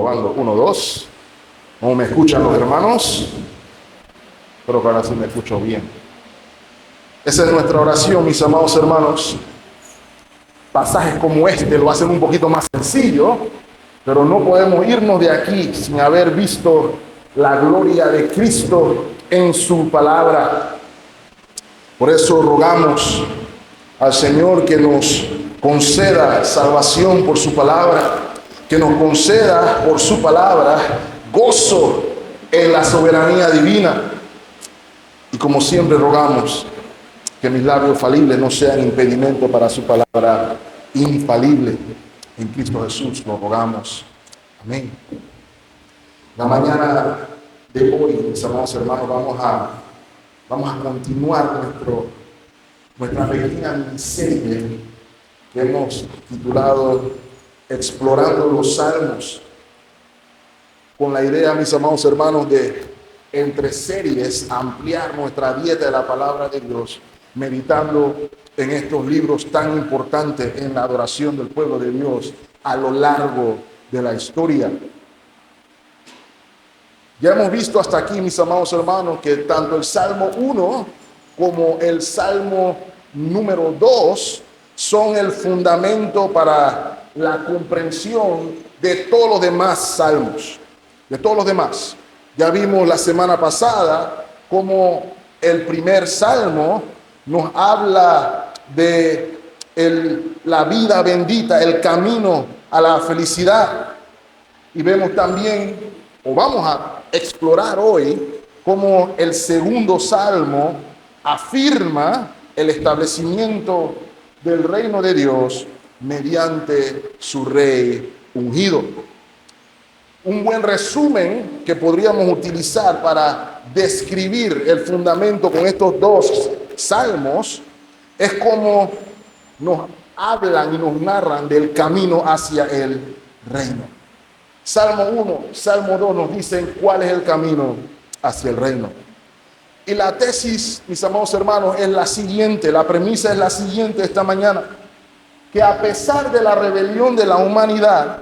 Probando, 1, 2. ¿Cómo me escuchan los hermanos? Creo que ahora sí me escucho bien. Esa es nuestra oración, mis amados hermanos. Pasajes como este lo hacen un poquito más sencillo, pero no podemos irnos de aquí sin haber visto la gloria de Cristo en su palabra. Por eso rogamos al Señor que nos conceda salvación por su palabra, que nos conceda por su palabra gozo en la soberanía divina. Y como siempre rogamos que mis labios falibles no sean impedimento para su palabra infalible. En Cristo Jesús lo rogamos. Amén. La mañana de hoy, mis amados hermanos, vamos a continuar nuestra pequeña miniserie que hemos titulado Explorando los Salmos, con la idea, mis amados hermanos, de entre series ampliar nuestra dieta de la palabra de Dios, meditando en estos libros tan importantes en la adoración del pueblo de Dios a lo largo de la historia. Ya hemos visto hasta aquí, mis amados hermanos, que tanto el Salmo 1 como el Salmo número 2 son el fundamento para la comprensión de todos los demás salmos, de todos los demás. Ya vimos la semana pasada cómo el primer salmo nos habla de la vida bendita, el camino a la felicidad. Y vemos también, o vamos a explorar hoy, cómo el segundo salmo afirma el establecimiento del reino de Dios mediante su rey ungido. Un buen resumen que podríamos utilizar para describir el fundamento con estos dos salmos es cómo nos hablan y nos narran del camino hacia el reino. Salmo 1, Salmo 2 nos dicen cuál es el camino hacia el reino. Y la tesis, mis amados hermanos, es la siguiente, la premisa es la siguiente esta mañana, que a pesar de la rebelión de la humanidad,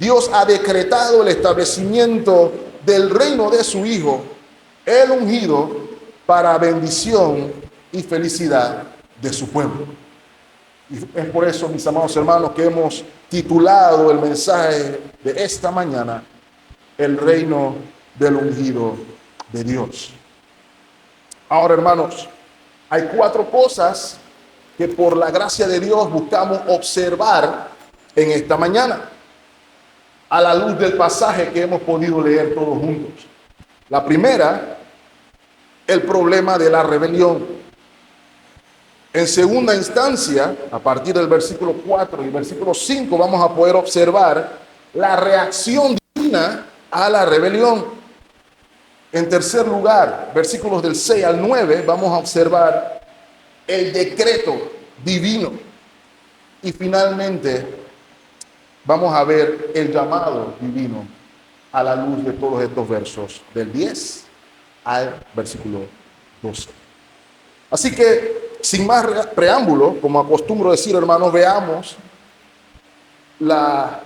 Dios ha decretado el establecimiento del reino de su Hijo, el ungido, para bendición y felicidad de su pueblo. Y es por eso, mis amados hermanos, que hemos titulado el mensaje de esta mañana, el reino del ungido de Dios. Ahora, hermanos, hay 4 cosas que por la gracia de Dios buscamos observar en esta mañana, a la luz del pasaje que hemos podido leer todos juntos. La primera, el problema de la rebelión. En segunda instancia, a partir del versículo 4 y versículo 5, vamos a poder observar la reacción divina a la rebelión. En tercer lugar, versículos del 6 al 9, vamos a observar el decreto divino. Y finalmente, vamos a ver el llamado divino a la luz de todos estos versos, del 10 al versículo 12. Así que, sin más preámbulo, como acostumbro decir, hermanos, veamos la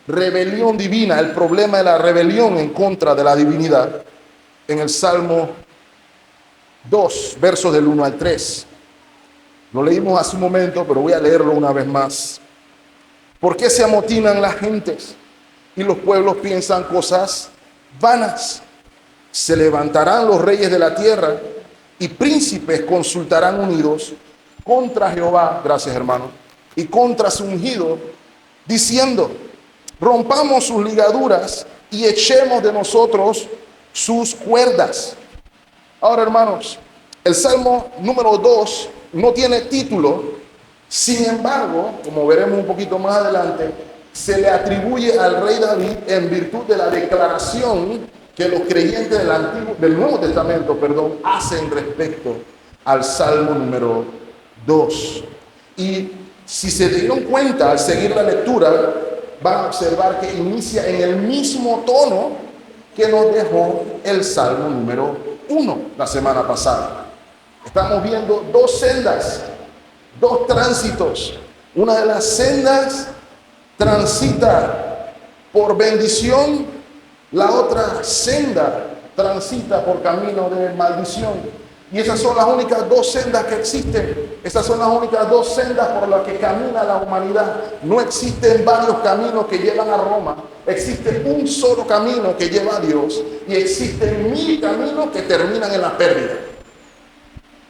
rebelión divina, el problema de la rebelión en contra de la divinidad, en el Salmo 2, versos del 1 al 3. Lo leímos hace un momento, pero voy a leerlo una vez más. ¿Por qué se amotinan las gentes y los pueblos piensan cosas vanas? Se levantarán los reyes de la tierra y príncipes consultarán unidos contra Jehová, gracias hermano, y contra su ungido, diciendo, rompamos sus ligaduras y echemos de nosotros sus cuerdas. Ahora, hermanos, el Salmo número 2 no tiene título. Sin embargo, como veremos un poquito más adelante, se le atribuye al rey David en virtud de la declaración que los creyentes del Nuevo Testamento, hacen respecto al Salmo número 2. Y si se dieron cuenta al seguir la lectura, van a observar que inicia en el mismo tono que nos dejó el Salmo número 1 la semana pasada. Estamos viendo 2 sendas, 2 tránsitos. Una de las sendas transita Por bendición, la otra senda transita por camino de maldición. Y esas son las únicas dos sendas que existen. Esas son las únicas dos sendas por las que camina la humanidad. No existen varios caminos que llevan a Roma. Existe un solo camino que lleva a Dios. Y existen 1000 caminos que terminan en la pérdida.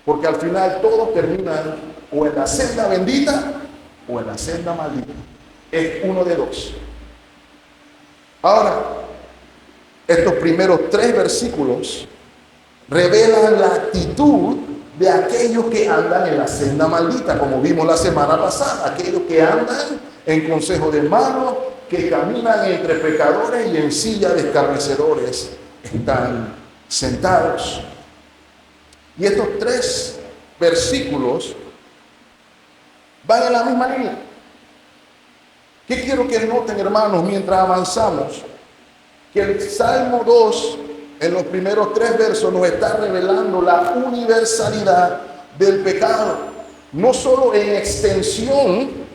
Porque al final todos terminan o en la senda bendita o en la senda maldita. Es uno de dos. Ahora, estos primeros 3 versículos revelan la actitud de aquellos que andan en la senda maldita, como vimos la semana pasada, aquellos que andan en consejo de malos, que caminan entre pecadores y en silla de escarnecedores están sentados. Y estos 3 versículos van en la misma línea. ¿Qué quiero que noten, hermanos, mientras avanzamos? Que el Salmo 2, en los primeros 3 versos, nos está revelando la universalidad del pecado. No solo en extensión,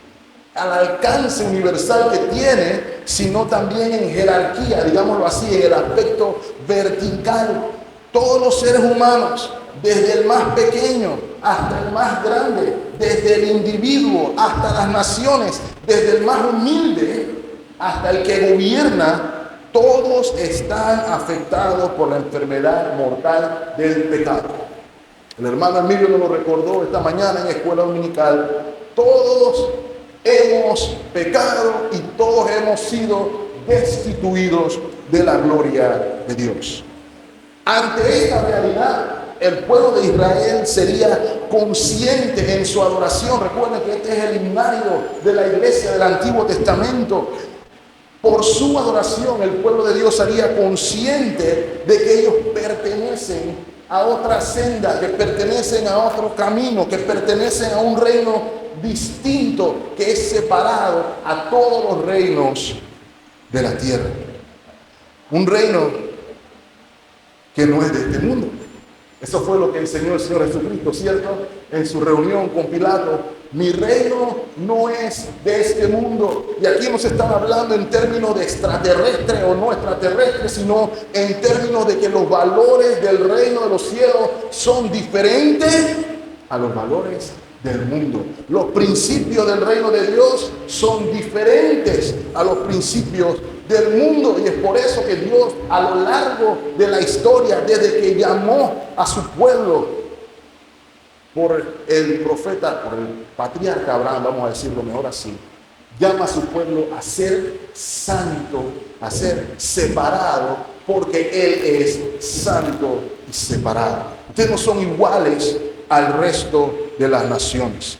al alcance universal que tiene, sino también en jerarquía, digámoslo así, en el aspecto vertical. Todos los seres humanos, desde el más pequeño hasta el más grande, desde el individuo hasta las naciones, desde el más humilde hasta el que gobierna, todos están afectados por la enfermedad mortal del pecado. El hermano Emilio nos lo recordó esta mañana en escuela dominical. Todos hemos pecado y todos hemos sido destituidos de la gloria de Dios. Ante esta realidad, el pueblo de Israel sería consciente en su adoración. Recuerden que este es el himnario de la iglesia del Antiguo Testamento. Por su adoración, el pueblo de Dios sería consciente de que ellos pertenecen a otra senda, que pertenecen a otro camino, que pertenecen a un reino distinto, que es separado a todos los reinos de la tierra. Un reino que no es de este mundo. Eso fue lo que enseñó el Señor Jesucristo, ¿cierto? En su reunión con Pilato. Mi reino no es de este mundo. Y aquí no se está hablando en términos de extraterrestre o no extraterrestre, sino en términos de que los valores del reino de los cielos son diferentes a los valores del mundo. Los principios del reino de Dios son diferentes a los principios del mundo, y es por eso que Dios, a lo largo de la historia, desde que llamó a su pueblo por el profeta, por el patriarca Abraham, vamos a decirlo mejor así, llama a su pueblo a ser santo, a ser separado, porque Él es santo y separado. Ustedes no son iguales al resto de las naciones.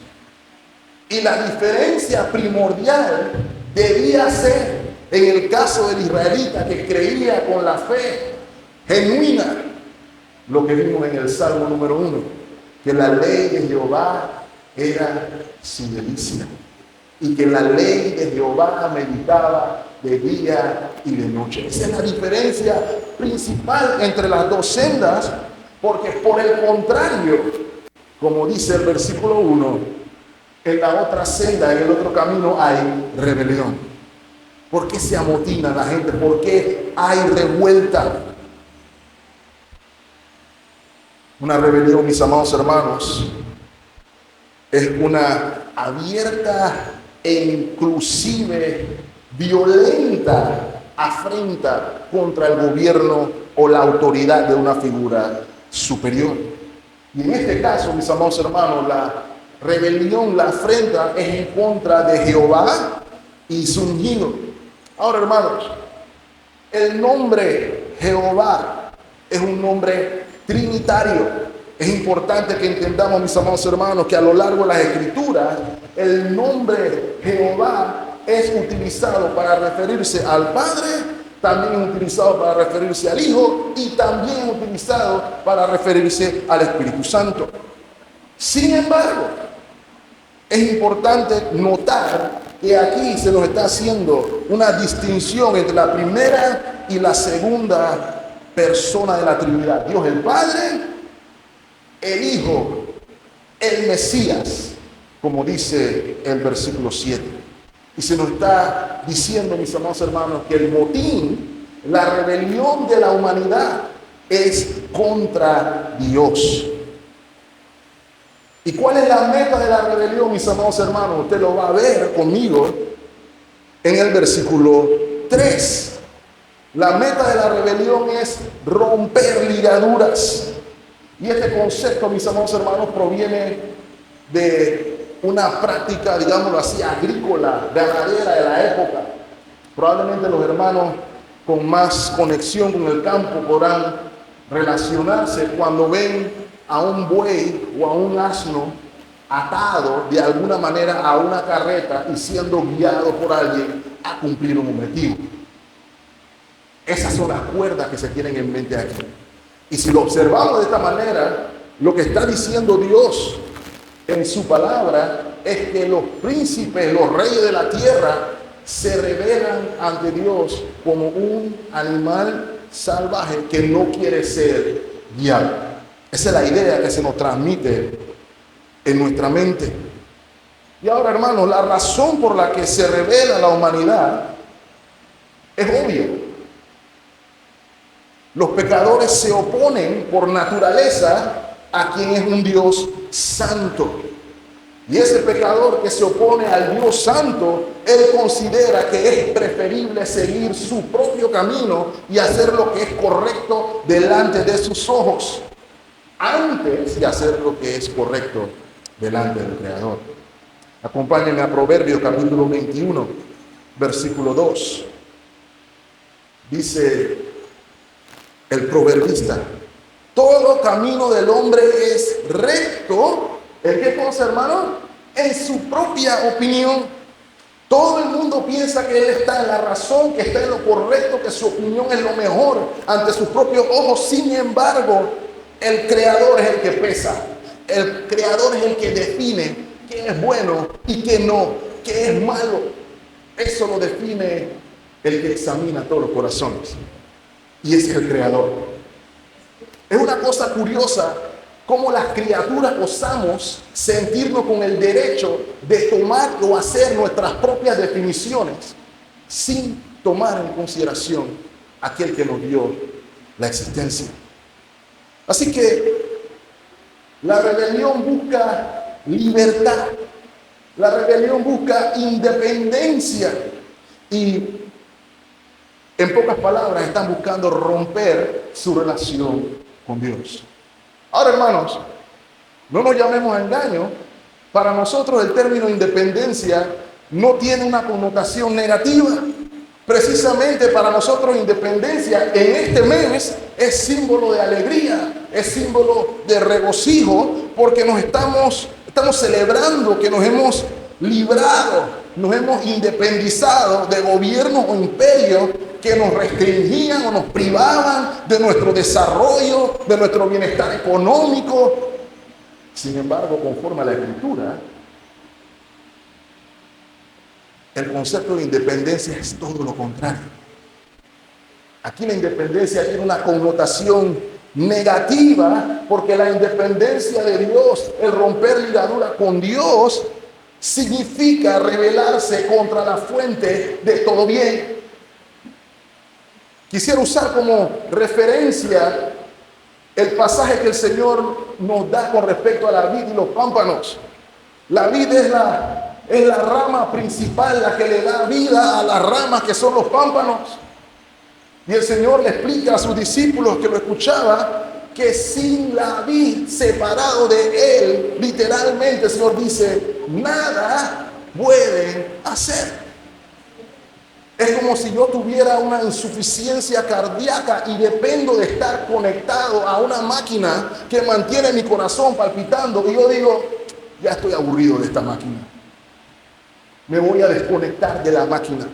Y la diferencia primordial debía ser, en el caso del israelita que creía con la fe genuina, lo que vimos en el Salmo número 1, que la ley de Jehová era su delicia, y que la ley de Jehová meditaba de día y de noche. Esa es la diferencia principal entre las dos sendas, porque por el contrario, como dice el versículo 1, en la otra senda, en el otro camino hay rebelión. ¿Por qué se amotina la gente? ¿Por qué hay revuelta? Una rebelión, mis amados hermanos, es una abierta e inclusive violenta afrenta contra el gobierno o la autoridad de una figura superior. Y en este caso, mis amados hermanos, la rebelión, la afrenta es en contra de Jehová y su ungido. Ahora, hermanos, el nombre Jehová es un nombre trinitario. Es importante que entendamos, mis amados hermanos, que a lo largo de las Escrituras, el nombre Jehová es utilizado para referirse al Padre, también es utilizado para referirse al Hijo y también es utilizado para referirse al Espíritu Santo. Sin embargo, es importante notar que aquí se nos está haciendo una distinción entre la primera y la segunda persona de la Trinidad. Dios el Padre, el Hijo, el Mesías, como dice el versículo 7. Y se nos está diciendo, mis amados hermanos, que el motín, la rebelión de la humanidad es contra Dios. ¿Y cuál es la meta de la rebelión, mis amados hermanos? Usted lo va a ver conmigo en el versículo 3. La meta de la rebelión es romper ligaduras. Y este concepto, mis amados hermanos, proviene de una práctica, digámoslo así, agrícola, ganadera de la época. Probablemente los hermanos con más conexión con el campo podrán relacionarse cuando ven a un buey o a un asno atado de alguna manera a una carreta y siendo guiado por alguien a cumplir un objetivo. Esas son las cuerdas que se tienen en mente aquí. Y si lo observamos de esta manera, lo que está diciendo Dios en su palabra es que los príncipes, los reyes de la tierra, se rebelan ante Dios como un animal salvaje que no quiere ser guiado. Esa es la idea que se nos transmite en nuestra mente. Y ahora, hermanos, la razón por la que se revela la humanidad es obvia. Los pecadores se oponen por naturaleza a quien es un Dios santo. Y ese pecador que se opone al Dios santo, él considera que es preferible seguir su propio camino y hacer lo que es correcto delante de sus ojos, antes de hacer lo que es correcto delante del Creador. Acompáñenme a Proverbios capítulo 21, versículo 2. Dice el proverbista: todo camino del hombre es recto. ¿En qué cosa, hermano? En su propia opinión. Todo el mundo piensa que él está en la razón, que está en lo correcto, que su opinión es lo mejor ante sus propios ojos. Sin embargo, el Creador es el que pesa. El Creador es el que define qué es bueno y qué no, qué es malo. Eso lo define el que examina todos los corazones. Y ese es el Creador. Es una cosa curiosa cómo las criaturas osamos sentirnos con el derecho de tomar o hacer nuestras propias definiciones sin tomar en consideración aquel que nos dio la existencia. Así que la rebelión busca libertad, la rebelión busca independencia y, en pocas palabras, están buscando romper su relación con Dios. Ahora, hermanos, no nos llamemos a engaño. Para nosotros el término independencia no tiene una connotación negativa. Precisamente para nosotros independencia en este mes es símbolo de alegría, es símbolo de regocijo, porque nos estamos celebrando que nos hemos librado, nos hemos independizado de gobiernos o imperios que nos restringían o nos privaban de nuestro desarrollo, de nuestro bienestar económico. Sin embargo, conforme a la Escritura, el concepto de independencia es todo lo contrario. Aquí la independencia tiene una connotación negativa, porque la independencia de Dios, el romper ligadura con Dios, significa rebelarse contra la fuente de todo bien. Quisiera usar como referencia el pasaje que el Señor nos da con respecto a la vid y los pámpanos. La vid es la rama principal, la que le da vida a las ramas que son los pámpanos. Y el Señor le explica a sus discípulos que lo escuchaba que sin la vid, separado de Él, literalmente el Señor dice, nada pueden hacer. Es como si yo tuviera una insuficiencia cardíaca y dependo de estar conectado a una máquina que mantiene mi corazón palpitando. Y yo digo, ya estoy aburrido de esta máquina. Me voy a desconectar de la máquina.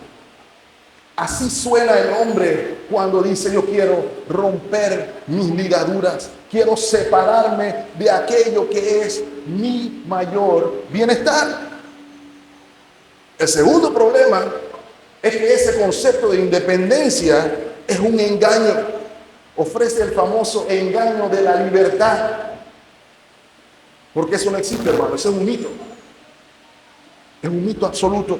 Así suena el hombre cuando dice, yo quiero romper mis ligaduras. Quiero separarme de aquello que es mi mayor bienestar. El segundo problema es que ese concepto de independencia es un engaño. Ofrece el famoso engaño de la libertad. Porque eso no existe, hermano. Eso es un mito. Es un mito absoluto.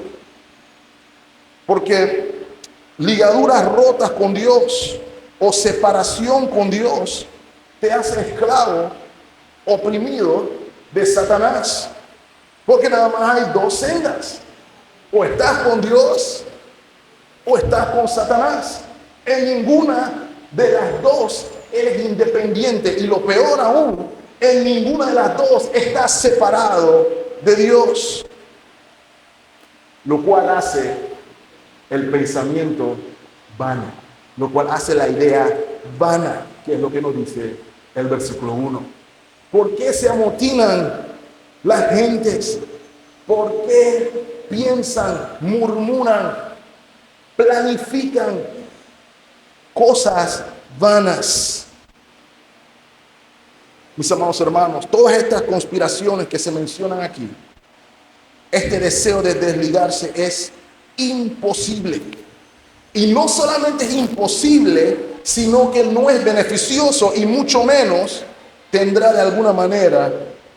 Porque ligaduras rotas con Dios o separación con Dios te hace esclavo, oprimido de Satanás. Porque nada más hay dos sendas. O estás con Dios o estás con Satanás. En ninguna de las dos eres independiente. Y lo peor aún, en ninguna de las dos estás separado de Dios. Lo cual hace el pensamiento vano. Lo cual hace la idea vana, que es lo que nos dice el versículo 1. ¿Por qué se amotinan las gentes? ¿Por qué piensan, murmuran, planifican cosas vanas? Mis amados hermanos, todas estas conspiraciones que se mencionan aquí, este deseo de desligarse es imposible. Y no solamente es imposible, sino que no es beneficioso y mucho menos tendrá de alguna manera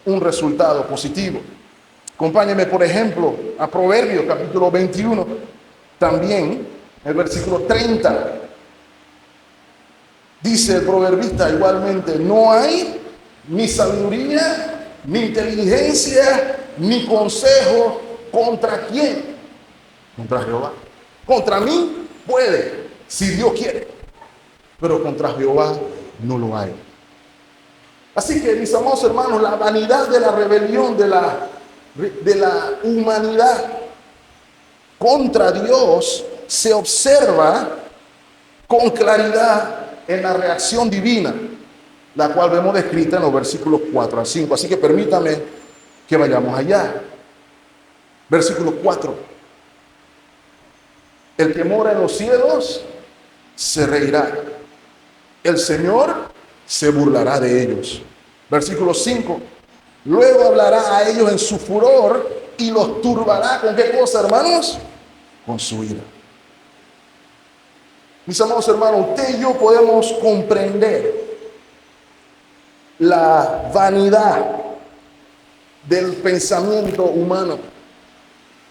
un resultado positivo. Acompáñenme, por ejemplo, a Proverbios capítulo 21, también el versículo 30. Dice el proverbista igualmente: no hay ni sabiduría, ni inteligencia, ni consejo contra quién. Contra Jehová. Contra mí puede, si Dios quiere, pero contra Jehová no lo hay. Así que, mis amados hermanos, la vanidad de la rebelión de la humanidad contra Dios se observa con claridad en la reacción divina, la cual vemos descrita en los versículos 4 al 5. Así que permítame que vayamos allá. Versículo 4. El que mora en los cielos se reirá. El Señor se burlará de ellos. Versículo 5. Luego hablará a ellos en su furor y los turbará. ¿Con qué cosa, hermanos? Con su ira. Mis amados hermanos, usted y yo podemos comprender la vanidad del pensamiento humano.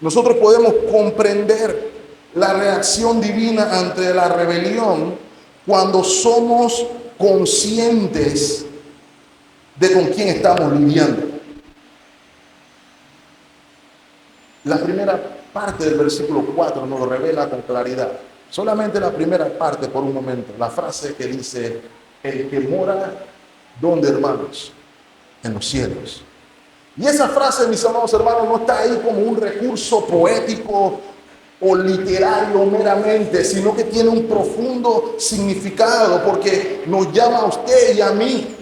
Nosotros podemos comprender la reacción divina ante la rebelión cuando somos conscientes de con quién estamos lidiando. La primera parte del versículo 4 nos lo revela con claridad. Solamente la primera parte por un momento. La frase que dice: el que mora, ¿dónde, hermanos? En los cielos. Y esa frase, mis amados hermanos, no está ahí como un recurso poético o literario meramente, sino que tiene un profundo significado, porque nos llama a usted y a mí,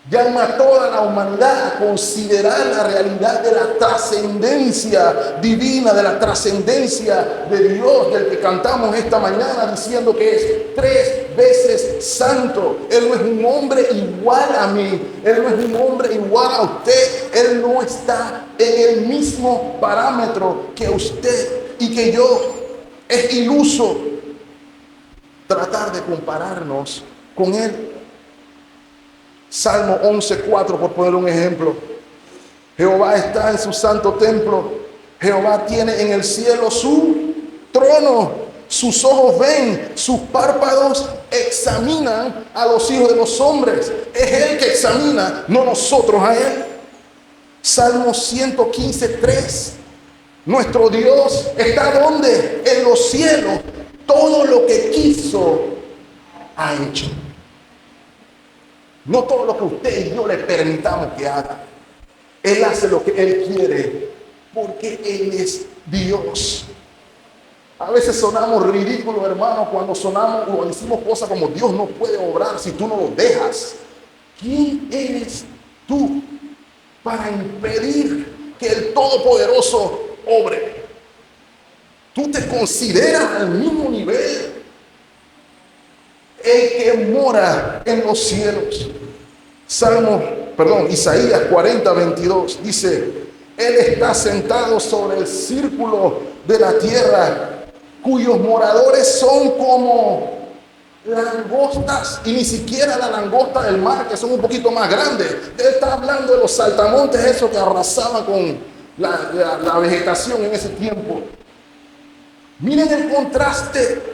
llama a toda la humanidad a considerar la realidad de la trascendencia divina, de la trascendencia de Dios, del que cantamos esta mañana diciendo que es 3 veces santo. Él no es un hombre igual a mí, Él no es un hombre igual a usted, Él no está en el mismo parámetro que usted y que yo. Es iluso tratar de compararnos con Él. Salmo 11:4, por poner un ejemplo. Jehová está en su santo templo. Jehová tiene en el cielo su trono. Sus ojos ven, sus párpados examinan a los hijos de los hombres. Es Él que examina, no nosotros a Él. Salmo 115:3. Nuestro Dios está ¿dónde? En los cielos. Todo lo que quiso ha hecho. No todo lo que usted y yo le permitamos que haga. Él hace lo que Él quiere, porque Él es Dios. A veces sonamos ridículos, hermanos, cuando sonamos o decimos cosas como: Dios no puede obrar si tú no lo dejas. ¿Quién eres tú para impedir que el Todopoderoso obre? ¿Tú te consideras al mismo nivel? El que mora en los cielos. Isaías 40:22 dice: Él está sentado sobre el círculo de la tierra, cuyos moradores son como langostas, y ni siquiera la langosta del mar, que son un poquito más grandes. Él está hablando de los saltamontes, esos que arrasaban con la vegetación en ese tiempo. Miren el contraste.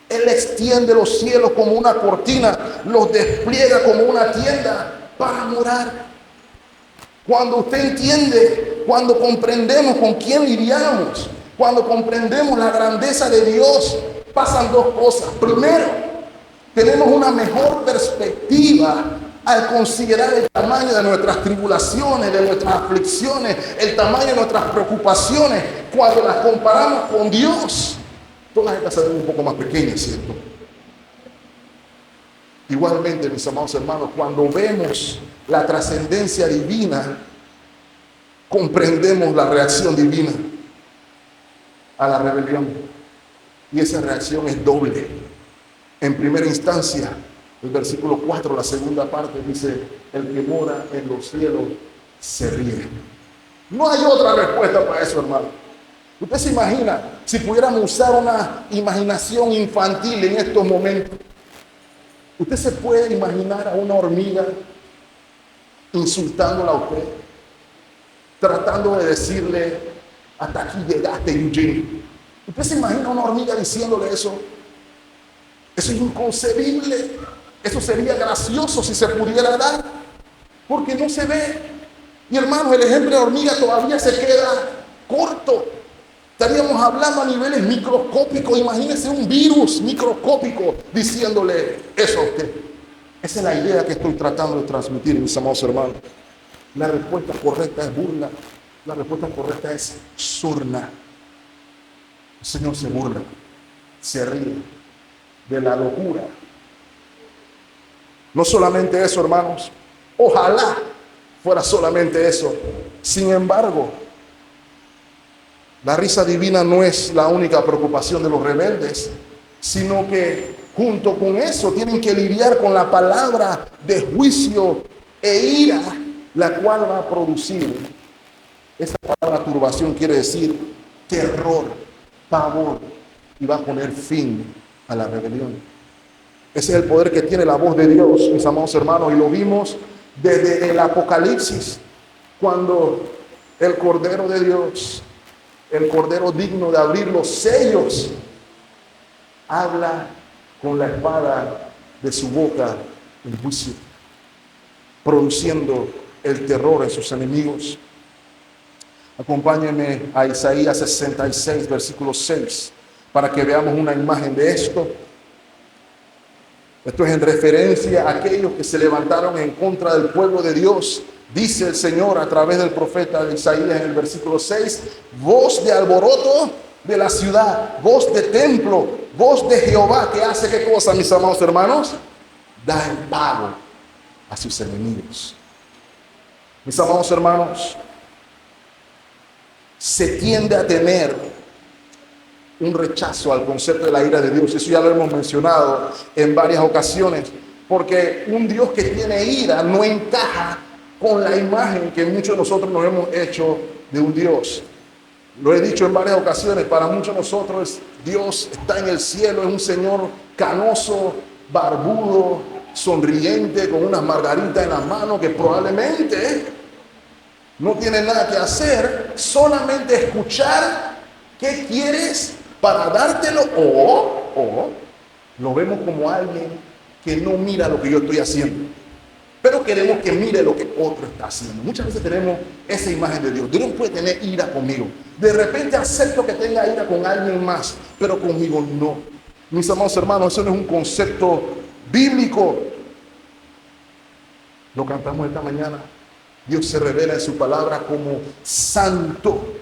Él extiende los cielos como una cortina, los despliega como una tienda para morar. Cuando usted entiende, cuando comprendemos con quién lidiamos, cuando comprendemos la grandeza de Dios, pasan dos cosas. Primero, tenemos una mejor perspectiva al considerar el tamaño de nuestras tribulaciones, de nuestras aflicciones, el tamaño de nuestras preocupaciones. Cuando las comparamos con Dios, todas estas se ven un poco más pequeñas, ¿cierto? Igualmente, mis amados hermanos, cuando vemos la trascendencia divina, comprendemos la reacción divina a la rebelión. Y esa reacción es doble. En primera instancia, el versículo 4, la segunda parte, dice: el que mora en los cielos se ríe. No hay otra respuesta para eso, hermano. Usted se imagina, si pudiéramos usar una imaginación infantil en estos momentos, usted se puede imaginar a una hormiga insultándola a usted, tratando de decirle: hasta aquí llegaste, Eugene. ¿Usted se imagina a una hormiga diciéndole eso? Eso es inconcebible. Eso sería gracioso si se pudiera dar, porque no se ve. Y hermanos, el ejemplo de hormiga todavía se queda corto. Estaríamos hablando a niveles microscópicos. Imagínense un virus microscópico diciéndole eso a usted. Esa es la idea que estoy tratando de transmitir, mis amados hermanos. La respuesta correcta es burla. La respuesta correcta es sorna. El Señor se burla, se ríe de la locura. No solamente eso, hermanos. Ojalá fuera solamente eso. Sin embargo, la risa divina no es la única preocupación de los rebeldes, sino que junto con eso tienen que lidiar con la palabra de juicio e ira, la cual va a producir. Esa palabra turbación quiere decir terror, pavor, y va a poner fin a la rebelión. Ese es el poder que tiene la voz de Dios, mis amados hermanos, y lo vimos desde el Apocalipsis, cuando el Cordero de Dios, el Cordero digno de abrir los sellos, habla con la espada de su boca en juicio, produciendo el terror en sus enemigos. Acompáñenme a Isaías 66, versículo 6, para que veamos una imagen de esto. Esto es en referencia a aquellos que se levantaron en contra del pueblo de Dios. Dice el Señor a través del profeta Isaías en el versículo 6: voz de alboroto de la ciudad, voz de templo, voz de Jehová, que hace ¿qué cosa, mis amados hermanos? Da el pago a sus enemigos. Mis amados hermanos, se tiende a tener un rechazo al concepto de la ira de Dios. Eso ya lo hemos mencionado en varias ocasiones, porque un Dios que tiene ira no encaja con la imagen que muchos de nosotros nos hemos hecho de un Dios. Lo he dicho en varias ocasiones, para muchos de nosotros Dios está en el cielo, es un Señor canoso, barbudo, sonriente, con unas margaritas en la mano, que probablemente no tiene nada que hacer, solamente escuchar qué quieres para dártelo, o lo vemos como alguien que no mira lo que yo estoy haciendo, pero queremos que mire lo que otro está haciendo. Muchas veces tenemos esa imagen de Dios. Dios no puede tener ira conmigo. De repente acepto que tenga ira con alguien más, pero conmigo no. Mis amados hermanos, eso no es un concepto bíblico. Lo cantamos esta mañana. Dios se revela en su palabra como santo,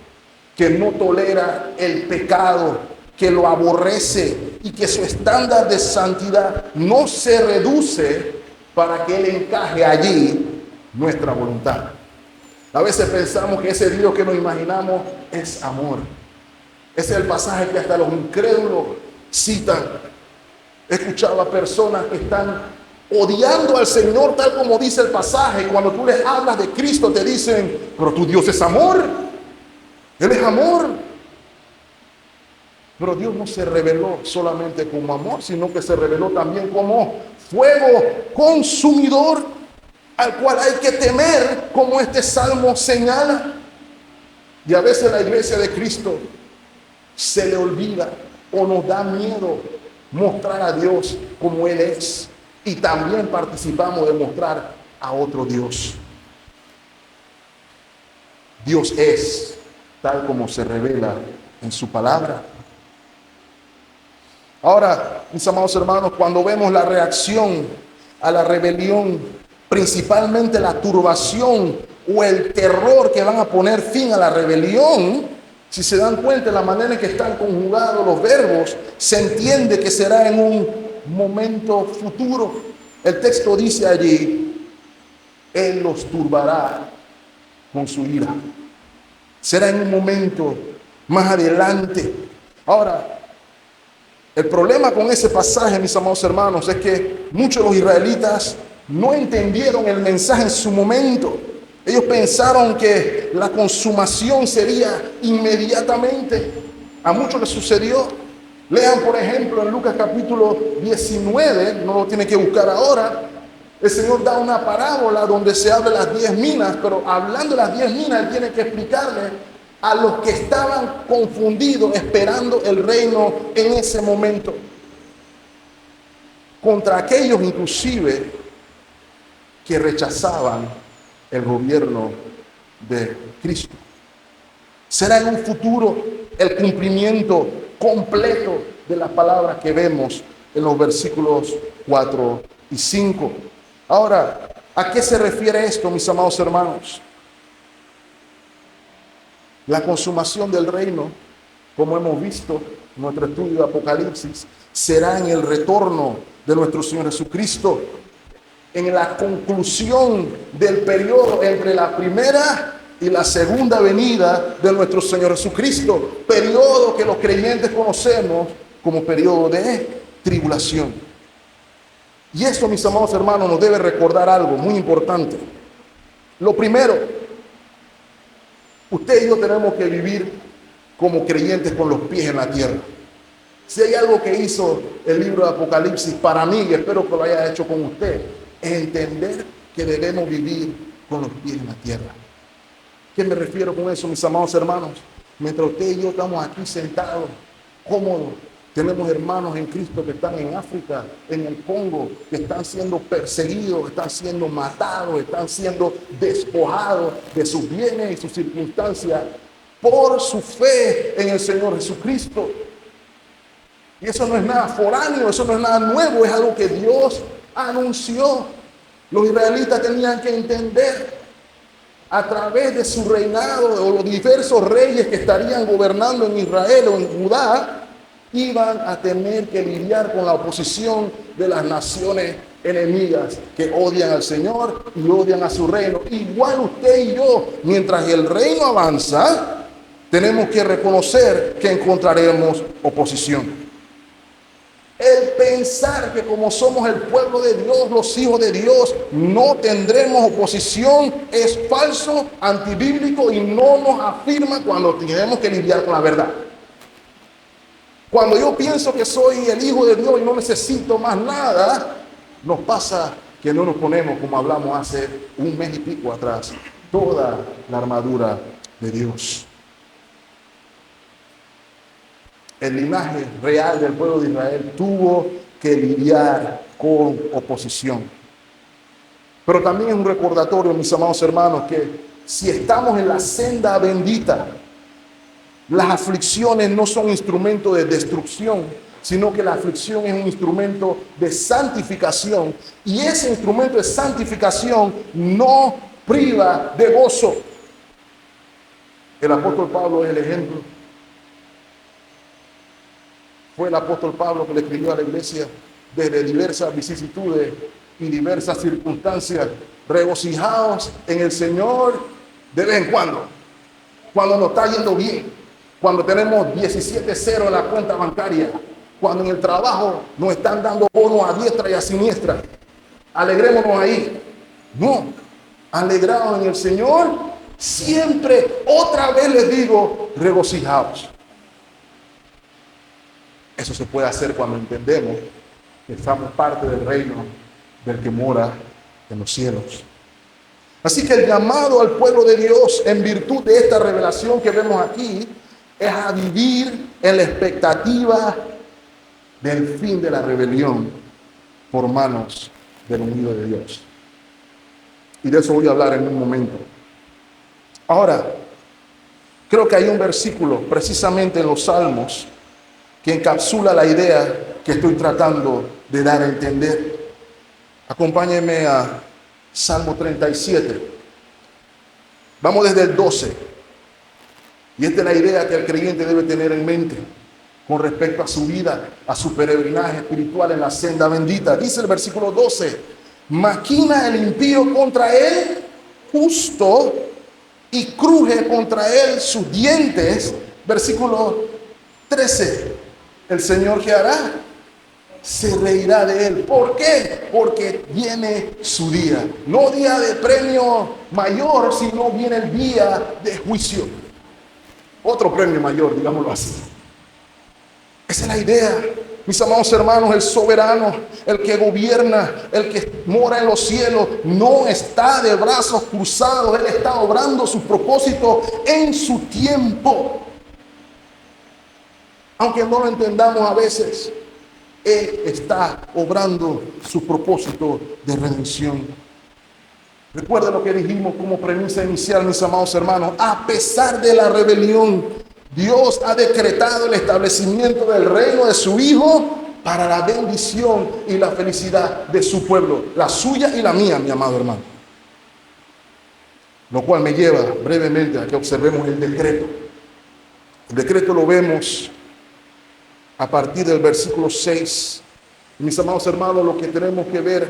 que no tolera el pecado, que lo aborrece y que su estándar de santidad no se reduce para que Él encaje allí nuestra voluntad. A veces pensamos que ese Dios que nos imaginamos es amor. Ese es el pasaje que hasta los incrédulos citan. He escuchado a personas que están odiando al Señor, tal como dice el pasaje. Cuando tú les hablas de Cristo, te dicen: pero tu Dios es amor. Él es amor. Pero Dios no se reveló solamente como amor, sino que se reveló también como fuego consumidor, al cual hay que temer, como este salmo señala. Y a veces la iglesia de Cristo se le olvida o nos da miedo mostrar a Dios como Él es. Y también participamos de mostrar a otro Dios. Dios es tal como se revela en su palabra. Ahora, mis amados hermanos, cuando vemos la reacción a la rebelión, principalmente la turbación o el terror que van a poner fin a la rebelión, si se dan cuenta de la manera en que están conjugados los verbos, se entiende que será en un momento futuro. El texto dice allí, Él los turbará con su ira. Será en un momento más adelante. Ahora, el problema con ese pasaje, mis amados hermanos, es que muchos de los israelitas no entendieron el mensaje en su momento. Ellos pensaron que la consumación sería inmediatamente. A muchos les sucedió. Lean, por ejemplo, en Lucas capítulo 19, no lo tienen que buscar ahora. El Señor da una parábola donde se habla de las 10 minas, pero hablando de las 10 minas, Él tiene que explicarle a los que estaban confundidos esperando el reino en ese momento. Contra aquellos inclusive que rechazaban el gobierno de Cristo. Será en un futuro el cumplimiento completo de las palabras que vemos en los versículos 4 y 5. Ahora, ¿a qué se refiere esto, mis amados hermanos? La consumación del reino, como hemos visto en nuestro estudio de Apocalipsis, será en el retorno de nuestro Señor Jesucristo, en la conclusión del periodo entre la primera y la segunda venida de nuestro Señor Jesucristo, periodo que los creyentes conocemos como periodo de tribulación. Y esto, mis amados hermanos, nos debe recordar algo muy importante. Lo primero, usted y yo tenemos que vivir como creyentes con los pies en la tierra. Si hay algo que hizo el libro de Apocalipsis para mí, y espero que lo haya hecho con usted, es entender que debemos vivir con los pies en la tierra. ¿Qué me refiero con eso, mis amados hermanos? Mientras usted y yo estamos aquí sentados, cómodos, tenemos hermanos en Cristo que están en África, en el Congo, que están siendo perseguidos, están siendo matados, están siendo despojados de sus bienes y sus circunstancias por su fe en el Señor Jesucristo. Y eso no es nada foráneo, eso no es nada nuevo, es algo que Dios anunció. Los israelitas tenían que entender a través de su reinado o los diversos reyes que estarían gobernando en Israel o en Judá, iban a tener que lidiar con la oposición de las naciones enemigas que odian al Señor y odian a su reino. Igual usted y yo, mientras el reino avanza, tenemos que reconocer que encontraremos oposición. El pensar que como somos el pueblo de Dios, los hijos de Dios, no tendremos oposición es falso, antibíblico y no nos afirma cuando tenemos que lidiar con la verdad. Cuando yo pienso que soy el hijo de Dios y no necesito más nada, nos pasa que no nos ponemos, como hablamos hace un mes y pico atrás, toda la armadura de Dios. El linaje real del pueblo de Israel tuvo que lidiar con oposición. Pero también es un recordatorio, mis amados hermanos, que si estamos en la senda bendita, las aflicciones no son instrumentos de destrucción, sino que la aflicción es un instrumento de santificación. Y ese instrumento de santificación no priva de gozo. El apóstol Pablo es el ejemplo. Fue el apóstol Pablo que le escribió a la iglesia desde diversas vicisitudes y diversas circunstancias. Regocijaos en el Señor de vez en cuando nos está yendo bien, cuando tenemos 17-0 en la cuenta bancaria, cuando en el trabajo nos están dando bonos a diestra y a siniestra. Alegrémonos ahí. No, alegrados en el Señor siempre. Otra vez les digo, regocijaos. Eso se puede hacer cuando entendemos que estamos parte del reino del que mora en los cielos. Así que el llamado al pueblo de Dios en virtud de esta revelación que vemos aquí es a vivir en la expectativa del fin de la rebelión por manos del ungido de Dios. Y de eso voy a hablar en un momento. Ahora, creo que hay un versículo precisamente en los Salmos que encapsula la idea que estoy tratando de dar a entender. Acompáñenme a Salmo 37. Vamos desde el 12. Y esta es la idea que el creyente debe tener en mente con respecto a su vida, a su peregrinaje espiritual en la senda bendita. Dice el versículo 12: maquina el impío contra él justo y cruje contra él sus dientes. Versículo 13: el Señor, ¿qué hará? Se reirá de él. ¿Por qué? Porque viene su día. No día de premio mayor, sino viene el día de juicio. Otro premio mayor, digámoslo así. Esa es la idea. Mis amados hermanos, el soberano, el que gobierna, el que mora en los cielos, no está de brazos cruzados. Él está obrando sus propósitos en su tiempo. Aunque no lo entendamos a veces, Él está obrando su propósito de redención. Recuerden lo que dijimos como premisa inicial, mis amados hermanos. A pesar de la rebelión, Dios ha decretado el establecimiento del reino de su Hijo para la bendición y la felicidad de su pueblo, la suya y la mía, mi amado hermano. Lo cual me lleva brevemente a que observemos el decreto. El decreto lo vemos a partir del versículo 6. Mis amados hermanos, lo que tenemos que ver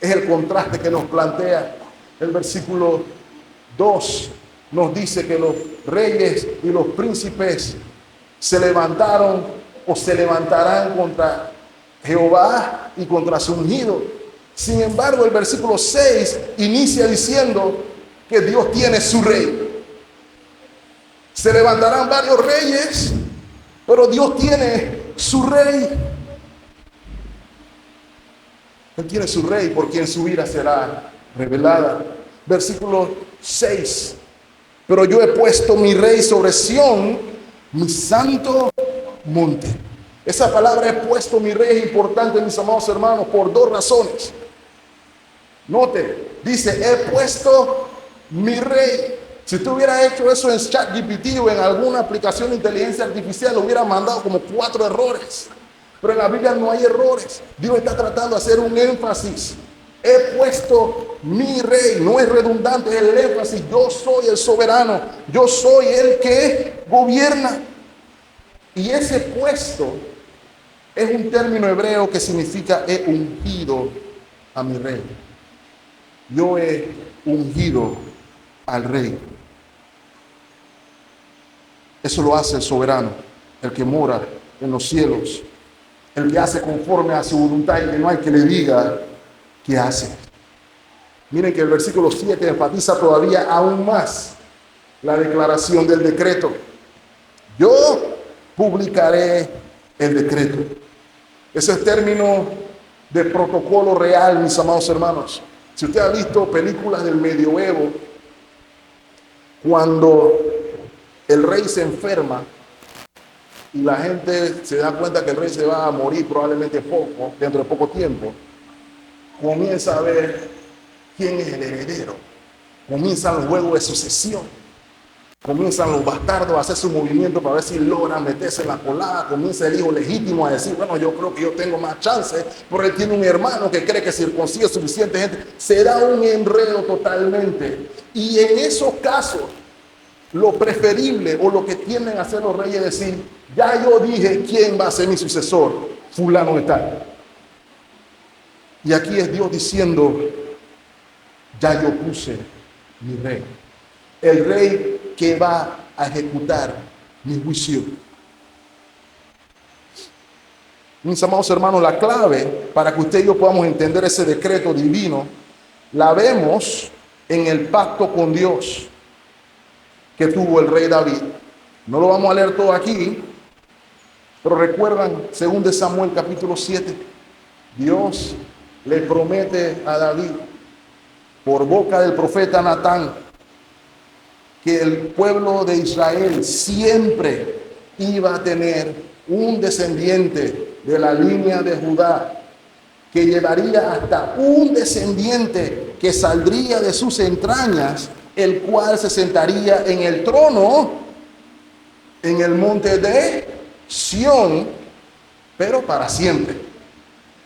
es el contraste que nos plantea. El versículo 2 nos dice que los reyes y los príncipes se levantaron o se levantarán contra Jehová y contra su ungido. Sin embargo, el versículo 6 inicia diciendo que Dios tiene su rey. Se levantarán varios reyes, pero Dios tiene su rey. Él tiene su rey por quien su ira será revelada. Versículo 6. Pero yo he puesto mi rey sobre Sión, mi santo monte. Esa palabra, he puesto mi rey, es importante, mis amados hermanos, por dos razones. Note, dice, he puesto mi rey. Si usted hubiera hecho eso en ChatGPT o en alguna aplicación de inteligencia artificial, le hubiera mandado como 4 errores. Pero en la Biblia no hay errores. Dios está tratando de hacer un énfasis. He puesto mi rey. No es redundante, es el énfasis. Yo soy el soberano. Yo soy el que gobierna. Y ese puesto es un término hebreo que significa he ungido a mi rey. Yo he ungido al rey. Eso lo hace el soberano, el que mora en los cielos, el que hace conforme a su voluntad y que no hay que le diga qué hace. Miren que el versículo 7 enfatiza todavía aún más la declaración del decreto. Yo publicaré el decreto. Ese es término de protocolo real, mis amados hermanos. Si usted ha visto películas del medioevo, cuando el rey se enferma y la gente se da cuenta que el rey se va a morir probablemente dentro de poco tiempo, comienza a ver quién es el heredero. Comienzan los juegos de sucesión. Comienzan los bastardos a hacer su movimiento para ver si logran meterse en la colada. Comienza el hijo legítimo a decir, bueno, yo creo que yo tengo más chance, pero él tiene un hermano que cree que si consigue suficiente gente, se da un enredo totalmente. Y en esos casos, lo preferible o lo que tienden a hacer los reyes es decir, ya yo dije quién va a ser mi sucesor, fulano de tal. Y aquí es Dios diciendo, ya yo puse mi rey. El rey que va a ejecutar mi juicio. Mis amados hermanos, la clave para que usted y yo podamos entender ese decreto divino, la vemos en el pacto con Dios que tuvo el rey David. No lo vamos a leer todo aquí, pero recuerdan, según de Samuel capítulo 7, Dios le promete a David por boca del profeta Natán que el pueblo de Israel siempre iba a tener un descendiente de la línea de Judá, que llevaría hasta un descendiente que saldría de sus entrañas, el cual se sentaría en el trono en el monte de Sión, pero para siempre.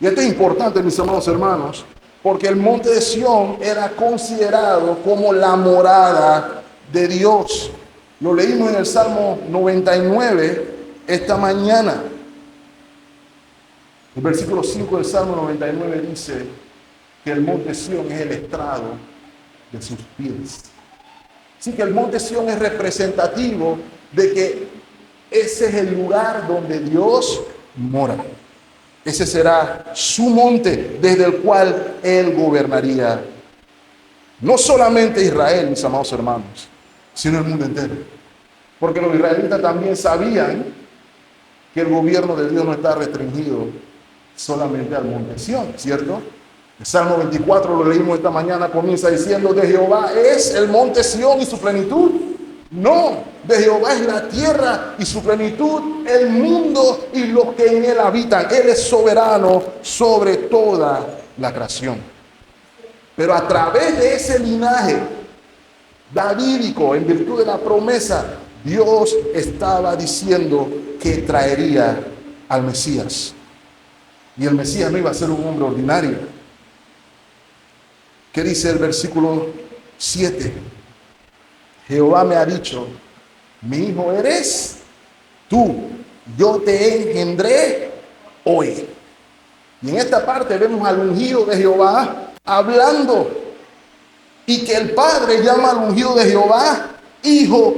Y esto es importante, mis amados hermanos, porque el monte de Sión era considerado como la morada de Dios. Lo leímos en el Salmo 99 esta mañana. El versículo 5 del Salmo 99 dice que el monte Sión es el estrado de sus pies. Así que el monte Sión es representativo de que ese es el lugar donde Dios mora. Ese será su monte desde el cual Él gobernaría. No solamente Israel, mis amados hermanos, sino el mundo entero. Porque los israelitas también sabían que el gobierno de Dios no está restringido solamente al monte Sión, ¿cierto? El Salmo 24 lo leímos esta mañana, comienza diciendo: de Jehová es el monte Sión y su plenitud. No, de Jehová es la tierra y su plenitud, el mundo y los que en él habitan. Él es soberano sobre toda la creación. Pero a través de ese linaje davídico, en virtud de la promesa, Dios estaba diciendo que traería al Mesías. Y el Mesías no iba a ser un hombre ordinario. ¿Qué dice el versículo 7? Jehová me ha dicho: mi hijo eres tú, yo te engendré hoy. Y en esta parte vemos al ungido de Jehová hablando, y que el Padre llama al ungido de Jehová hijo.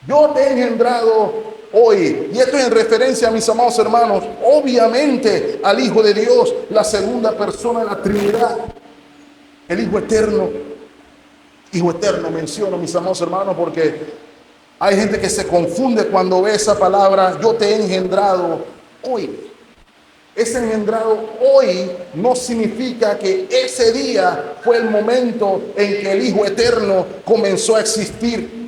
Yo te he engendrado hoy. Y esto es en referencia, a mis amados hermanos, obviamente al Hijo de Dios, la segunda persona de la Trinidad, el Hijo eterno. Hijo eterno menciono, mis amados hermanos, porque hay gente que se confunde cuando ve esa palabra: yo te he engendrado hoy. Ese engendrado hoy no significa que ese día fue el momento en que el Hijo eterno comenzó a existir.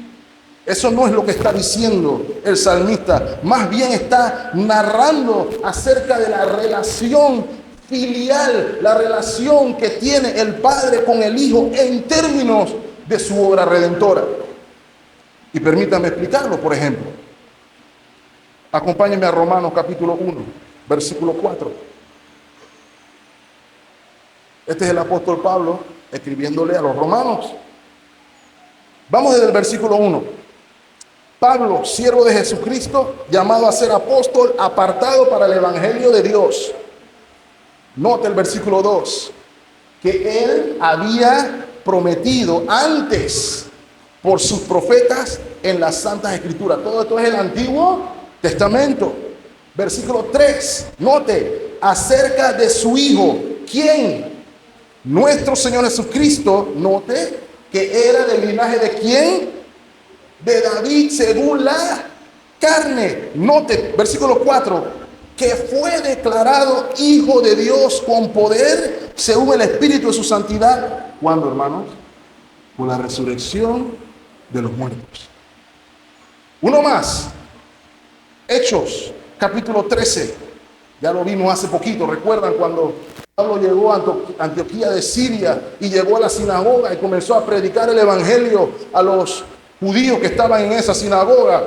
Eso no es lo que está diciendo el salmista. Más bien está narrando acerca de la relación filial, la relación que tiene el Padre con el Hijo en términos de su obra redentora. Y permítame explicarlo, por ejemplo. Acompáñenme a Romanos capítulo 1, versículo 4. Este es el apóstol Pablo escribiéndole a los romanos. Vamos desde el versículo 1. Pablo, siervo de Jesucristo, llamado a ser apóstol, apartado para el evangelio de Dios. Note el versículo 2, que él había prometido antes por sus profetas en las Santas Escrituras. Todo esto es el Antiguo Testamento. Versículo 3, note, acerca de su Hijo. ¿Quién? Nuestro Señor Jesucristo. Note que era del linaje de ¿quién? De David según la carne. Note, versículo 4, que fue declarado Hijo de Dios con poder según el Espíritu de su santidad. ¿Cuándo, hermanos? Con la resurrección de los muertos. Uno más. Hechos, capítulo 13. Ya lo vimos hace poquito. ¿Recuerdan cuando Pablo llegó a Antioquía de Siria y llegó a la sinagoga y comenzó a predicar el evangelio a los judíos que estaban en esa sinagoga?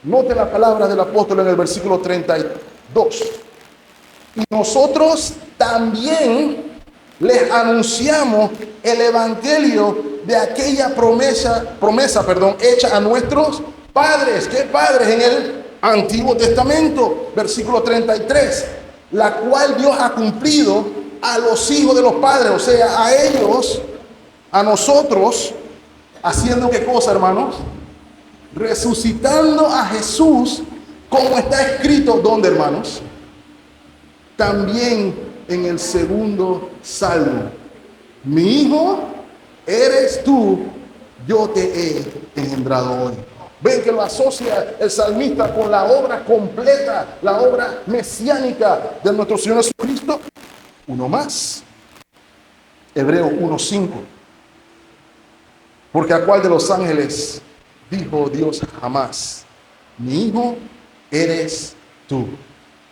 Note la palabra del apóstol en el versículo 32. Y nosotros también les anunciamos el evangelio de aquella promesa, hecha a nuestros padres. ¿Qué padres? En el Antiguo Testamento, versículo 33, la cual Dios ha cumplido a los hijos de los padres, o sea, a ellos, a nosotros, haciendo ¿qué cosa, hermanos? Resucitando a Jesús, como está escrito, ¿dónde, hermanos? También en el segundo salmo: mi hijo eres tú, yo te he engendrado hoy. Ven que lo asocia el salmista con la obra completa, la obra mesiánica de nuestro Señor Jesucristo. Uno más, Hebreos 1:5. Porque ¿a cuál de los ángeles dijo Dios jamás: mi hijo eres tú.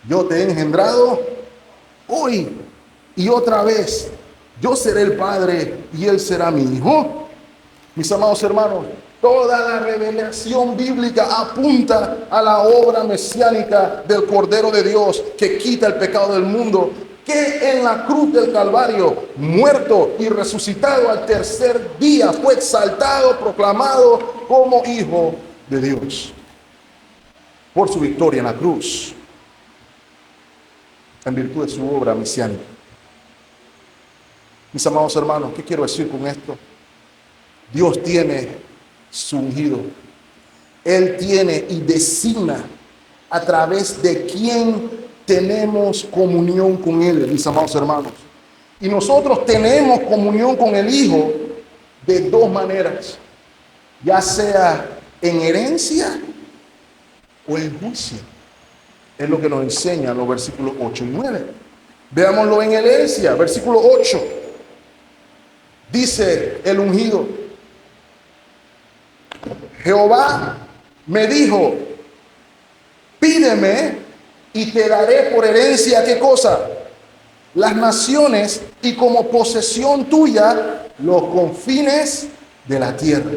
Yo te he engendrado hoy y otra vez. Yo seré el padre y él será mi hijo. Mis amados hermanos, toda la revelación bíblica apunta a la obra mesiánica del Cordero de Dios que quita el pecado del mundo, que en la cruz del Calvario, muerto y resucitado al tercer día, fue exaltado, proclamado como Hijo de Dios por su victoria en la cruz, en virtud de su obra mesiánica. Mis amados hermanos, ¿qué quiero decir con esto? Dios tiene su ungido. Él tiene y designa a través de quién tenemos comunión con Él, mis amados hermanos. Y nosotros tenemos comunión con el Hijo de dos maneras, ya sea en herencia o en juicio. Es lo que nos enseñan los versículos 8 y 9. Veámoslo en herencia, versículo 8. Dice el ungido: Jehová me dijo, pídeme y te daré por herencia, ¿qué cosa? Las naciones, y como posesión tuya los confines de la tierra.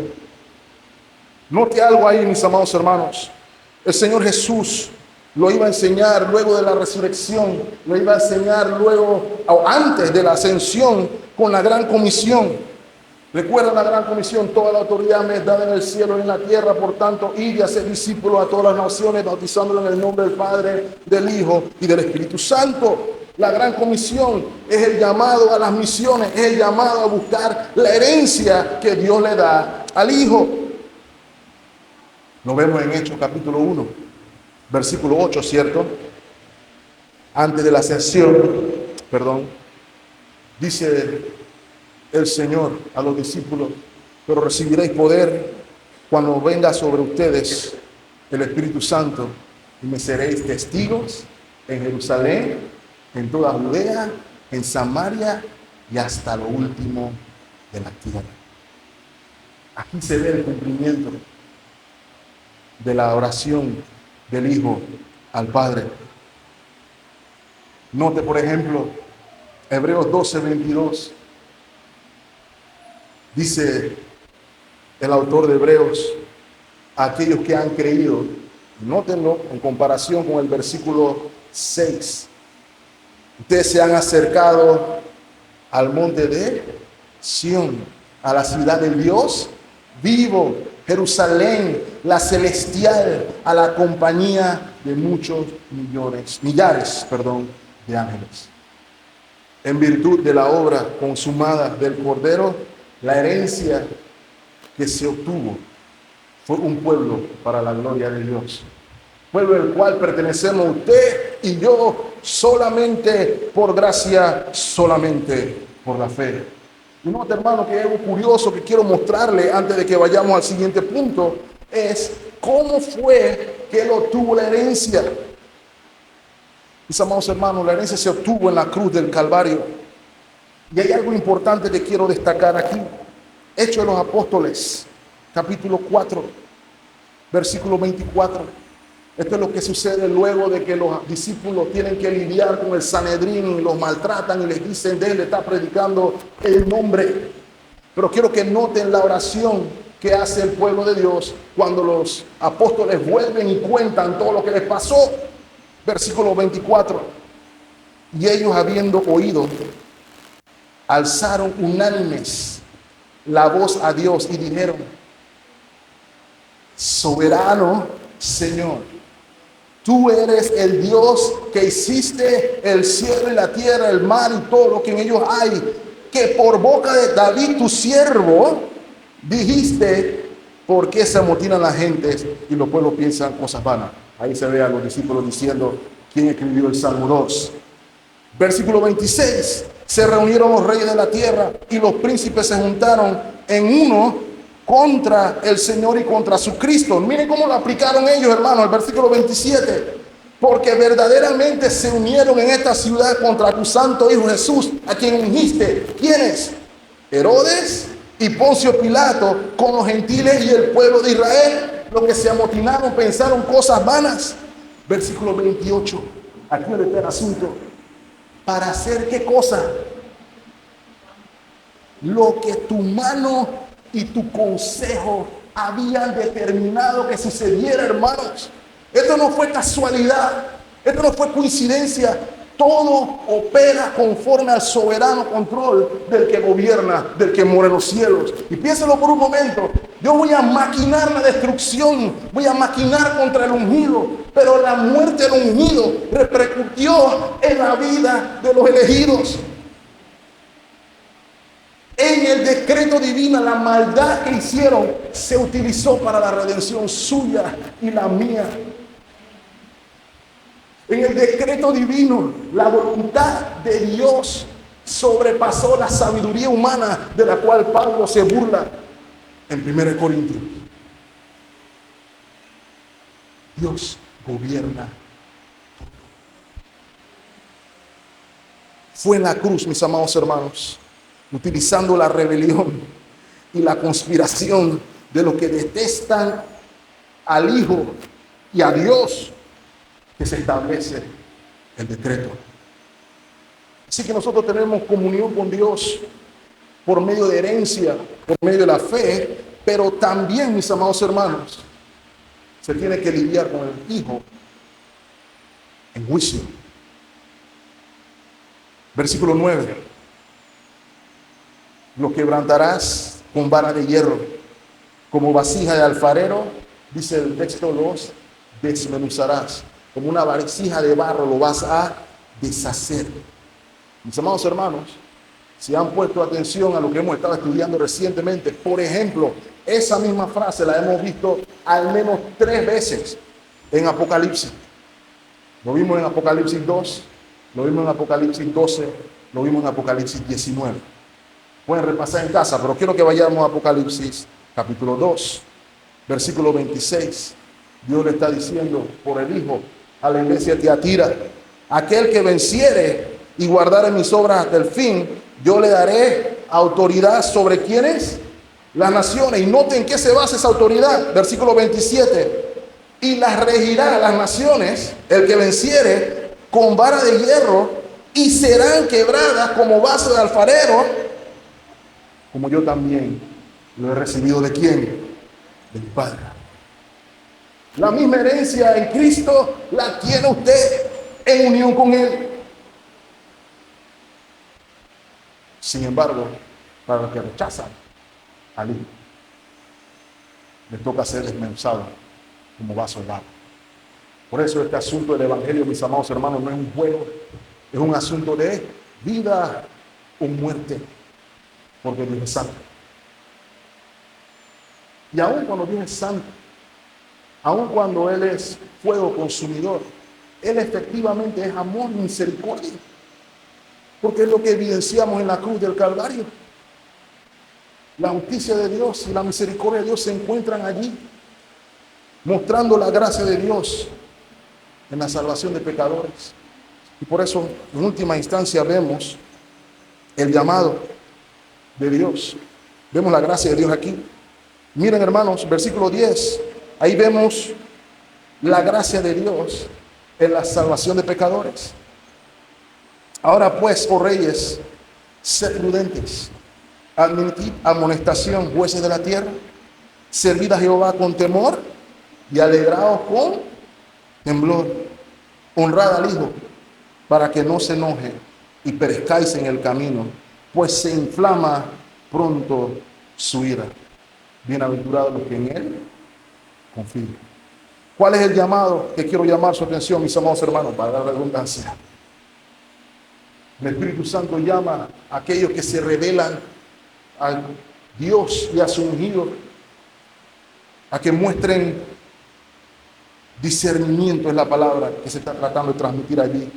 Note algo ahí, mis amados hermanos. El Señor Jesús lo iba a enseñar luego de la resurrección, lo iba a enseñar luego o antes de la ascensión con la gran comisión. Recuerda la gran comisión: toda la autoridad me es dada en el cielo y en la tierra, por tanto, id y haced discípulos a todas las naciones, bautizándolos en el nombre del Padre, del Hijo y del Espíritu Santo. La gran comisión es el llamado a las misiones, es el llamado a buscar la herencia que Dios le da al Hijo. Lo vemos en Hechos capítulo 1, versículo 8, ¿cierto? Antes de la ascensión, dice el Señor a los discípulos: pero recibiréis poder cuando venga sobre ustedes el Espíritu Santo, y me seréis testigos en Jerusalén, en toda Judea, en Samaria y hasta lo último de la tierra. Aquí se ve el cumplimiento de la oración del Hijo al Padre. Note, por ejemplo, Hebreos 12:22. Dice el autor de Hebreos: a aquellos que han creído, nótenlo en comparación con el versículo 6. Ustedes se han acercado al monte de Sión, a la ciudad del Dios vivo, Jerusalén, la celestial, a la compañía de muchos millares de ángeles. En virtud de la obra consumada del Cordero, la herencia que se obtuvo fue un pueblo para la gloria de Dios. Pueblo al cual pertenecemos usted y yo solamente por gracia, solamente por la fe. Y nota, hermano, que algo curioso que quiero mostrarle antes de que vayamos al siguiente punto es cómo fue que él obtuvo la herencia. Mis amados hermanos, la herencia se obtuvo en la cruz del Calvario. Y hay algo importante que quiero destacar aquí. Hechos de los Apóstoles, capítulo 4, versículo 24. Esto es lo que sucede luego de que los discípulos tienen que lidiar con el Sanedrín y los maltratan y les dicen: de él está predicando el nombre. Pero quiero que noten la oración que hace el pueblo de Dios cuando los apóstoles vuelven y cuentan todo lo que les pasó. Versículo 24. Y ellos, habiendo oído, alzaron unánimes la voz a Dios y dijeron: soberano Señor, tú eres el Dios que hiciste el cielo y la tierra, el mar y todo lo que en ellos hay, que por boca de David tu siervo dijiste: ¿por qué se amotinan las gentes y los pueblos piensan cosas vanas? Ahí se ve a los discípulos diciendo quién escribió el Salmo 2. Versículo 26. Se reunieron los reyes de la tierra y los príncipes se juntaron en uno contra el Señor y contra su Cristo. Miren cómo lo aplicaron ellos, hermanos. El versículo 27. Porque verdaderamente se unieron en esta ciudad contra tu santo Hijo Jesús, a quien ungiste. ¿Quiénes? Herodes Y Poncio Pilato con los gentiles y el pueblo de Israel, los que se amotinaron, pensaron cosas vanas. Versículo 28, aquí está el asunto. ¿Para hacer qué cosa? Lo que tu mano y tu consejo habían determinado que sucediera, hermanos. Esto no fue casualidad, esto no fue coincidencia. Todo opera conforme al soberano control del que gobierna, del que mora en los cielos. Y piénselo por un momento. Yo voy a maquinar la destrucción, voy a maquinar contra el ungido, pero la muerte del ungido repercutió en la vida de los elegidos. En el decreto divino, la maldad que hicieron se utilizó para la redención suya y la mía. En el decreto divino, la voluntad de Dios sobrepasó la sabiduría humana de la cual Pablo se burla en 1 Corintios. Dios gobierna. Fue en la cruz, mis amados hermanos, utilizando la rebelión y la conspiración de los que detestan al Hijo y a Dios, que se establece el decreto. Así que nosotros tenemos comunión con Dios por medio de herencia, por medio de la fe, pero también, mis amados hermanos, se tiene que lidiar con el Hijo en juicio. Versículo 9. Lo quebrantarás con vara de hierro, como vasija de alfarero, dice el texto, los desmenuzarás. Como una vasija de barro lo vas a deshacer. Mis amados hermanos, si han puesto atención a lo que hemos estado estudiando recientemente, por ejemplo, esa misma frase la hemos visto al menos 3 veces en Apocalipsis. Lo vimos en Apocalipsis 2, lo vimos en Apocalipsis 12, lo vimos en Apocalipsis 19. Pueden repasar en casa, pero quiero que vayamos a Apocalipsis capítulo 2, versículo 26. Dios le está diciendo por el Hijo a la iglesia de Tiatira: aquel que venciere y guardare mis obras hasta el fin, yo le daré autoridad sobre ¿quiénes? Las naciones. Y noten en qué se basa esa autoridad. Versículo 27. Y las regirá a las naciones, el que venciere, con vara de hierro, y serán quebradas como vaso de alfarero, como yo también lo he recibido ¿de quién? De mi Padre. La misma herencia en Cristo la tiene usted en unión con Él. Sin embargo, para los que rechazan al Hijo, les toca ser desmenuzado como vaso de barro. Por eso este asunto del Evangelio, mis amados hermanos, no es un juego, es un asunto de vida o muerte, porque Dios es santo. Y aun cuando Dios es santo, aun cuando Él es fuego consumidor, Él efectivamente es amor y misericordia, porque es lo que evidenciamos en la cruz del Calvario. La justicia de Dios y la misericordia de Dios se encuentran allí, mostrando la gracia de Dios en la salvación de pecadores. Y por eso, en última instancia, vemos el llamado de Dios. Vemos la gracia de Dios aquí. Miren, hermanos, versículo 10. Ahí vemos la gracia de Dios en la salvación de pecadores. Ahora pues, oh reyes, sed prudentes, admitid amonestación, jueces de la tierra, servid a Jehová con temor y alegraos con temblor. Honrad al Hijo, para que no se enoje y perezcáis en el camino, pues se inflama pronto su ira. Bienaventurados los que en Él confían. ¿Cuál es el llamado que quiero llamar su atención, mis amados hermanos, para la redundancia? El Espíritu Santo llama a aquellos que se rebelan a Dios y a su ungido a que muestren discernimiento, es la palabra que se está tratando de transmitir allí.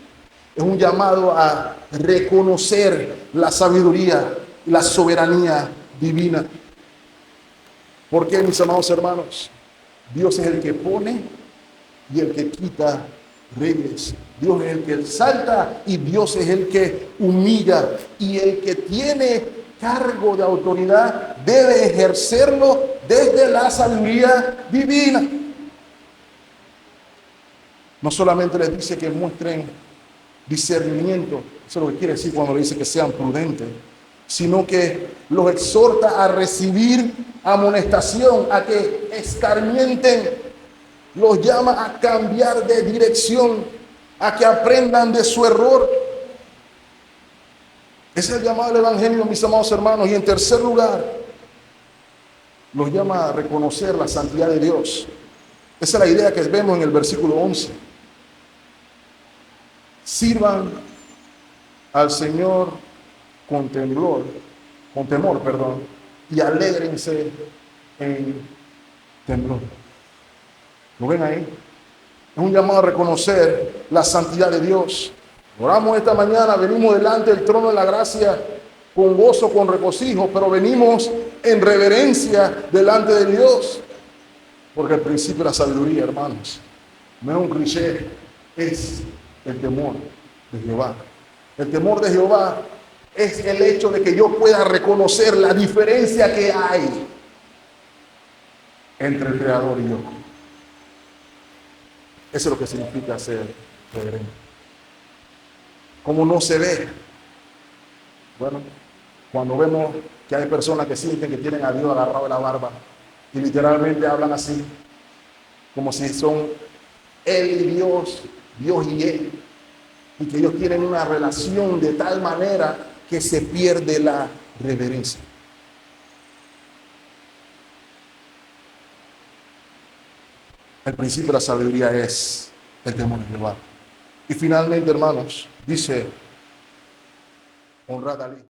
Es un llamado a reconocer la sabiduría y la soberanía divina. Porque, mis amados hermanos, Dios es el que pone y el que quita reyes. Dios es el que exalta y Dios es el que humilla. Y el que tiene cargo de autoridad debe ejercerlo desde la sabiduría divina. No solamente les dice que muestren discernimiento, eso es lo que quiere decir cuando le dice que sean prudentes, sino que los exhorta a recibir amonestación, a que escarmienten, los llama a cambiar de dirección, a que aprendan de su error. Ese es el llamado del Evangelio, mis amados hermanos. Y en tercer lugar, los llama a reconocer la santidad de Dios. Esa es la idea que vemos en el versículo 11. Sirvan al Señor con temor, y alégrense en temblor. ¿Lo ven ahí? Es un llamado a reconocer la santidad de Dios. Oramos esta mañana, venimos delante del trono de la gracia con gozo, con regocijo, pero venimos en reverencia delante de Dios. Porque el principio de la sabiduría, hermanos, no es un cliché, es el temor de Jehová. El temor de Jehová es el hecho de que yo pueda reconocer la diferencia que hay entre el Creador y yo. Eso es lo que significa ser reverente. ¿Cómo no se ve? Bueno, cuando vemos que hay personas que sienten que tienen a Dios agarrado de la barba y literalmente hablan así, como si son Él y Dios, Dios y Él, y que ellos tienen una relación de tal manera que se pierde la reverencia. El principio de la sabiduría es el temor de Jehová. Y finalmente, hermanos, dice, honrad al Hijo.